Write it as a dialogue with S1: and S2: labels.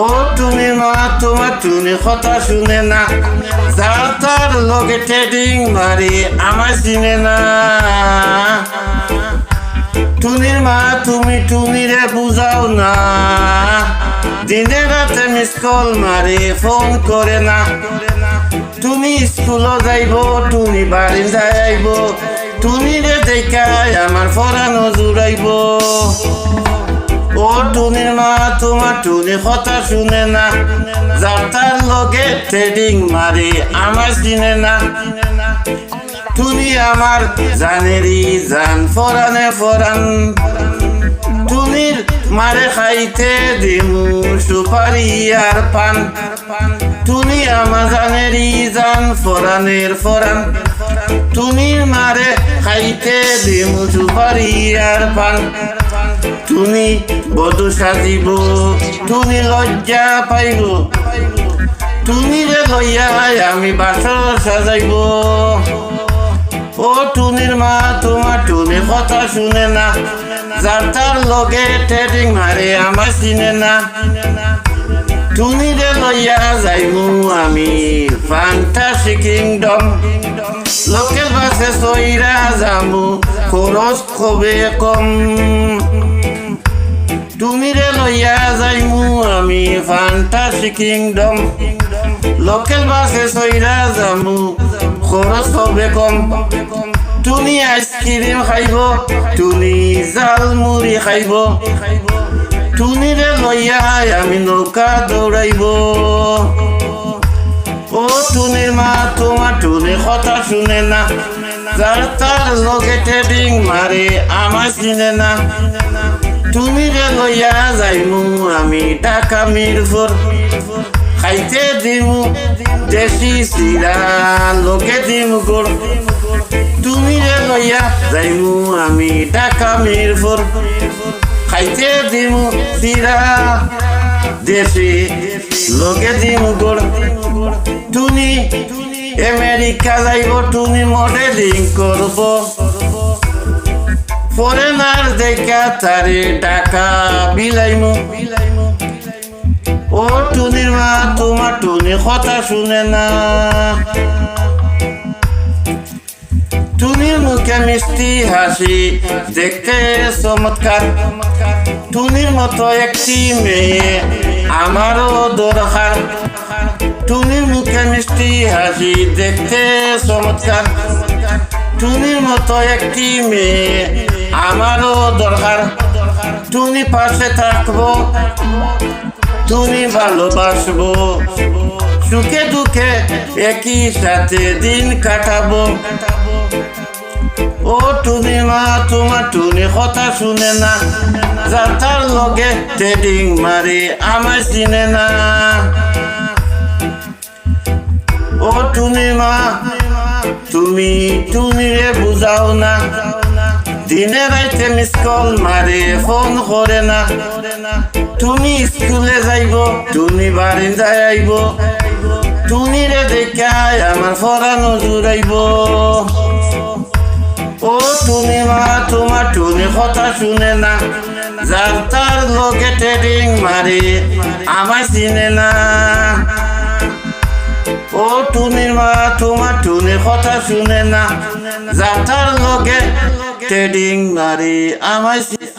S1: ও তুমি মা তোমার টুনি কথা শুনে না, যার তার লগে ট্রেডিং মারি আমায় চিনে না। টুনির মা তুমি টুনিরে বুঝাও না, দিনে রাতে মিস কল মারি ফোন করে না। টুনি স্কুলও যাইব, টুনি বাড়ি যাইব, টুনিরে দেখায় আমার ফরানো জুড়াইব। ও টুনির মা তোমার টুনি কথা শুনে না, যার তার লগে ট্রেডিং মারি আমার চিনে না। টুনি আমার জানেরি জান ফরানে ফরান, টুনির মারে খাইতে দিমু সুপারি আর পান। টুনি আমার জানেরি জান ফরানের ফরান, টুনির মারে খাইতে দিমু সুপারি আর পান। টুনি বধূ সাজিব, টুনি লজ্জা পাইব, টুনিরে লইয়া আমি বাসর সাজাইব। ও টুনির মা তোমার টুনি কথা শুনে না, যার তার লগে ট্রেডিং মারে আমার চিনে না। টুনিরে লইয়া যাইমু আমি ফ্যান্টাসি কিংডম, লোকের বাসে সইরা যামু খরচ খুবই কম। টুনিরে লইয়া যাইমু আমি ফ্যান্টাসি কিংডম, লোকের বাসে সইরা যামু খরচ হবে কম। টুনি আইসক্রিম খাইব, টুনি জাল মুড়ি খাইব, টুনিরে লইয়া আমি নৌকা দৌড়াইব। ও টুনির মা তোমার টুনি কথা শুনে না, যার তার লগে ট্রেডিং মারে আমার চিনে না। টুনিরে লইয়া যাইমু আমি ঢাকা মিরপুর, খাইতে দিমু দেশি চিরা লগে দিমু গোড়। টুনিরে লইয়া যাইমু আমি ঢাকা মিরপুর, খাইতে দিমু চিরা দেশি লগে দিমু গোড়। টুনি আমেরিকা যাইব, টুনি মডেলিং করব, ফরেনার দেখা তারে টাকা বিলাইমু। ও টুনির মা তোমার টুনি কথা শুনে না, টুনির মুখে মিষ্টি হাসি দেখতে চমৎকার, টুনির মতো একটি মেয়ে আমারও দরকার। টুনির মুখে মিষ্টি হাসি দেখতে চমৎকার, টুনির মতো একটি মেয়ে আমারও দরকার। টুনি পাশে থাকবো, টুনি ভালোবাসবো, সুখে দুঃখে একই সাথে দিন কাটাবো। ও টুনি মা তোমার টুনি কথা শুনে না, যার তার লগে ট্রেডিং মারি আমায় চিনে না। ও টুনি মা তুমি টুনিরে বুঝাও না, দিনে রাইতে মিস কল মারে ফোন করে না। টুনি স্কুলে যাইব, টুনি বাড়ি যাইব, টুনিরে দেখায় আমার ফরানো জুড়াইব। ও টুনি মা তোমার টুনি কথা শুনে না, যার তার লগে ট্রেডিং মারি আমায় চিনে না। ও টুনির মা তোমার টুনি কথা শুনে না, যার তার লগে ট্রেডিং মারি আমায়